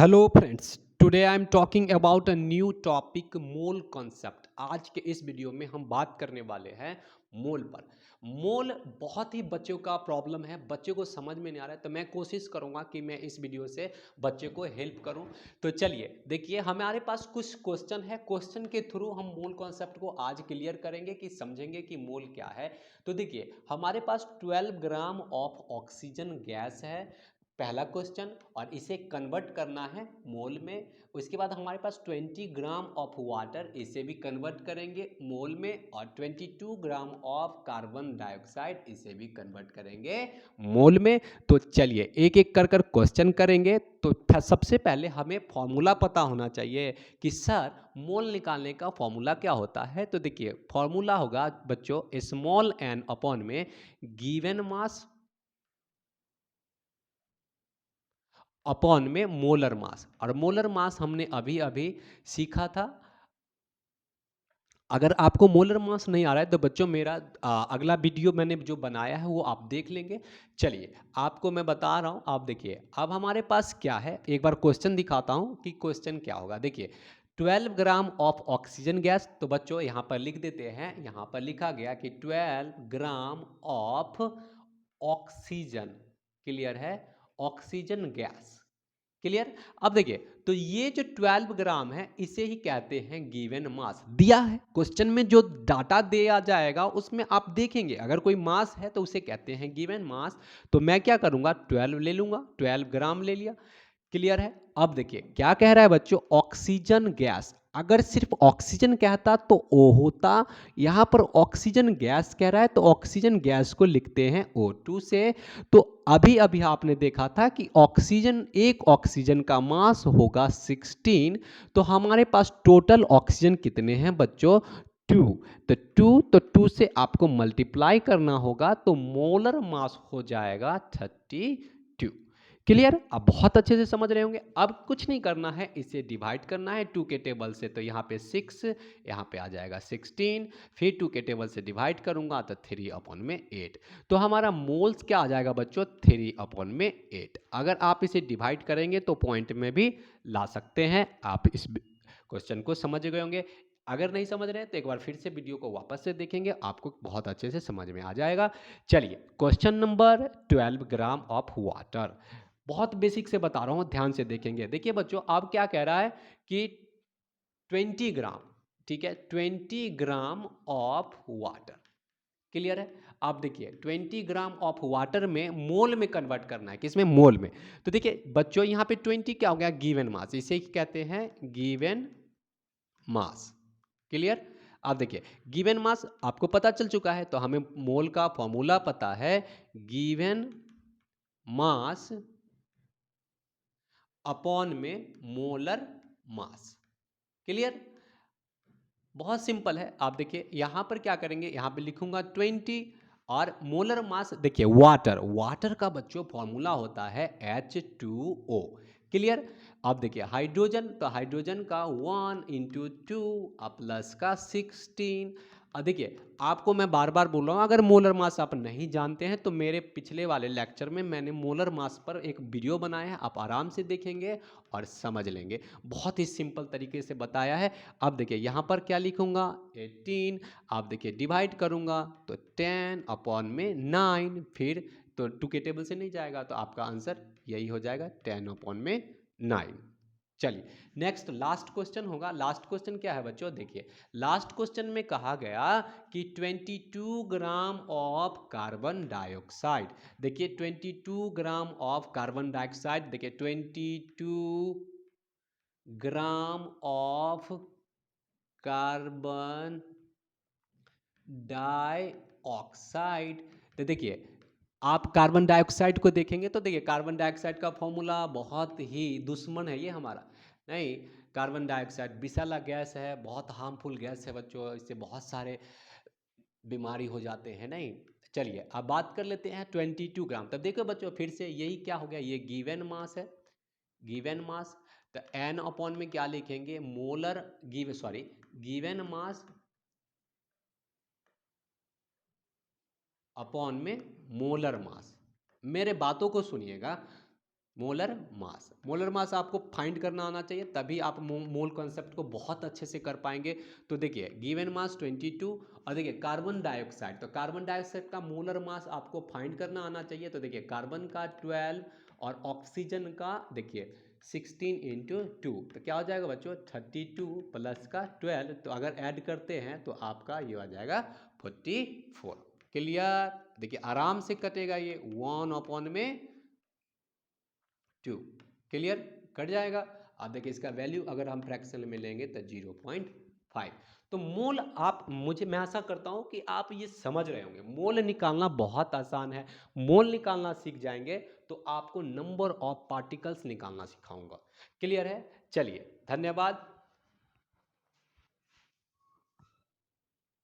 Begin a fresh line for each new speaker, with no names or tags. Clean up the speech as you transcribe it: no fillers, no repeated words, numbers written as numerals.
Hello friends, today I am talking about a new topic mole concept. आज के इस video में हम बात करने वाले हैं मोल पर। मोल बहुत ही बच्चों का प्रॉब्लम है, बच्चों को समझ में नहीं आ रहा है, तो मैं कोशिश करूंगा कि मैं इस वीडियो से बच्चे को हेल्प करूं। तो चलिए देखिए, हमारे पास कुछ क्वेश्चन है, क्वेश्चन के थ्रू हम मोल कॉन्सेप्ट को आज क्लियर करेंगे कि समझेंगे कि मोल क्या है। तो देखिए, हमारे पास 12 ग्राम ऑफ ऑक्सीजन गैस है, पहला क्वेश्चन, और इसे कन्वर्ट करना है मोल में। उसके बाद हमारे पास 20 ग्राम ऑफ वाटर, इसे भी कन्वर्ट करेंगे मोल में, और 22 ग्राम ऑफ कार्बन डाइऑक्साइड, इसे भी कन्वर्ट करेंगे मोल में। तो चलिए एक एक कर कर क्वेश्चन करेंगे। तो सबसे पहले हमें फॉर्मूला पता होना चाहिए कि सर मोल निकालने का फॉर्मूला क्या होता है। तो देखिए फॉर्मूला होगा बच्चों स्मॉल एन अपॉन में गिवन मास अपॉन में मोलर मास, और मोलर मास हमने अभी अभी सीखा था। अगर आपको मोलर मास नहीं आ रहा है तो बच्चों मेरा अगला वीडियो मैंने जो बनाया है वो आप देख लेंगे। चलिए आपको मैं बता रहा हूँ, आप देखिए अब हमारे पास क्या है, एक बार क्वेश्चन दिखाता हूँ कि क्वेश्चन क्या होगा। देखिए 12 ग्राम ऑफ ऑक्सीजन गैस, तो बच्चों यहाँ पर लिख देते हैं, यहाँ पर लिखा गया कि 12 ग्राम ऑफ ऑक्सीजन, क्लियर है, ऑक्सीजन गैस, क्लियर। अब देखिए, तो ये जो 12 ग्राम है इसे ही कहते हैं गिवन मास। दिया है क्वेश्चन में, जो डाटा दिया जाएगा उसमें आप देखेंगे अगर कोई मास है तो उसे कहते हैं गिवन मास। तो मैं क्या करूंगा, 12 ले लूंगा, 12 ग्राम ले लिया, क्लियर है। अब देखिए क्या कह रहा है बच्चों, ऑक्सीजन गैस। अगर सिर्फ ऑक्सीजन कहता तो ओ होता, यहां पर ऑक्सीजन गैस कह रहा है तो ऑक्सीजन गैस को लिखते हैं O2 से। तो अभी अभी आपने देखा था कि ऑक्सीजन, एक ऑक्सीजन का मास होगा 16, तो हमारे पास टोटल ऑक्सीजन कितने हैं बच्चों, 2। तो 2 से आपको मल्टीप्लाई करना होगा, तो मोलर मास हो जाएगा 32, क्लियर। अब बहुत अच्छे से समझ रहे होंगे। अब कुछ नहीं करना है, इसे डिवाइड करना है 2 के टेबल से, तो यहाँ पे 6, यहाँ पे आ जाएगा 16, फिर 2 के टेबल से डिवाइड करूंगा तो 3 अपॉन में 8। तो हमारा मोल्स क्या आ जाएगा बच्चों, 3 अपॉन में 8। अगर आप इसे डिवाइड करेंगे तो पॉइंट में भी ला सकते हैं। आप इस क्वेश्चन को समझ गए होंगे। अगर नहीं समझ रहे हैं तो एक बार फिर से वीडियो को वापस से देखेंगे, आपको बहुत अच्छे से समझ में आ जाएगा। चलिए question number 12 gram of water, बहुत बेसिक से बता रहा हूं, ध्यान से देखेंगे। देखिए बच्चों अब क्या कह रहा है कि 20 ग्राम, ठीक है, 20 ग्राम ऑफ वाटर, क्लियर है। आप देखिए 20 ग्राम ऑफ वाटर में मोल में कन्वर्ट करना है, किसमें, मोल में। तो देखिए बच्चों यहाँ पे 20 क्या हो गया, गिवन मास, इसे कहते हैं गिवन मास, क्लियर। आप देखिए गिवन मास आपको पता चल चुका है, तो हमें मोल का फॉर्मूला पता है, गिवन मास अपॉन में मोलर मास, क्लियर। बहुत सिंपल है। आप देखिए यहां पर क्या करेंगे, यहां पे लिखूंगा 20, और मोलर मास देखिए वाटर, वाटर का बच्चों फॉर्मूला होता है H2O, क्लियर। अब देखिए हाइड्रोजन, तो हाइड्रोजन का 1 इंटू 2 प्लस का 16। अब देखिए आपको मैं बार बार बोल रहा हूँ, अगर मोलर मास आप नहीं जानते हैं तो मेरे पिछले वाले लेक्चर में मैंने मोलर मास पर एक वीडियो बनाया है, आप आराम से देखेंगे और समझ लेंगे। बहुत ही सिंपल तरीके से बताया है। अब देखिए यहाँ पर क्या लिखूंगा, 18, आप देखिए डिवाइड करूंगा तो 10 अपॉन में 9, फिर तो 2 के टेबल से नहीं जाएगा, तो आपका आंसर यही हो जाएगा 10 अपॉन में 9। चलिए नेक्स्ट लास्ट क्वेश्चन होगा। लास्ट क्वेश्चन क्या है बच्चों, देखिए लास्ट क्वेश्चन में कहा गया कि 22 ग्राम ऑफ कार्बन डाइऑक्साइड, देखिए 22 ग्राम ऑफ कार्बन डाइऑक्साइड, देखिए 22 ग्राम ऑफ कार्बन डाइऑक्साइड। तो देखिए आप कार्बन डाइऑक्साइड को देखेंगे तो देखिए कार्बन डाइऑक्साइड का फॉर्मूला बहुत ही दुश्मन है ये हमारा, नहीं, कार्बन डाइऑक्साइड विषैला गैस है, बहुत हार्मफुल गैस है बच्चों, इससे बहुत सारे बीमारी हो जाते हैं, नहीं। चलिए अब बात कर लेते हैं 22 ग्राम। तब देखो बच्चों फिर से यही क्या हो गया, ये गिवन मास है, गिवन मास। तो एन अपॉन में क्या लिखेंगे, मोलर गिवन मास अपॉन में मोलर मास। मेरे बातों को सुनिएगा, मोलर मास आपको फाइंड करना आना चाहिए, तभी आप मोल कॉन्सेप्ट को बहुत अच्छे से कर पाएंगे। तो देखिए गिवन मास 22 और देखिए कार्बन डाइऑक्साइड, तो कार्बन डाइऑक्साइड का मोलर मास आपको फाइंड करना आना चाहिए। तो देखिए कार्बन का 12 और ऑक्सीजन का देखिए 16 इंटू 2, तो क्या हो जाएगा बच्चों 32 प्लस का 12, तो अगर ऐड करते हैं तो आपका ये आ जाएगा 44। क्लियर? देखिए आराम से कटेगा ये 1 में 2। क्लियर? कट जाएगा। अब देखिए इसका वैल्यू अगर हम फ्रैक्शन में लेंगे तो 0.5। तो मोल आप मैं आशा करता हूं कि आप ये समझ रहे होंगे, मोल निकालना बहुत आसान है। मोल निकालना सीख जाएंगे तो आपको नंबर ऑफ पार्टिकल्स निकालना सिखाऊंगा। क्लियर है? चलिए धन्यवाद।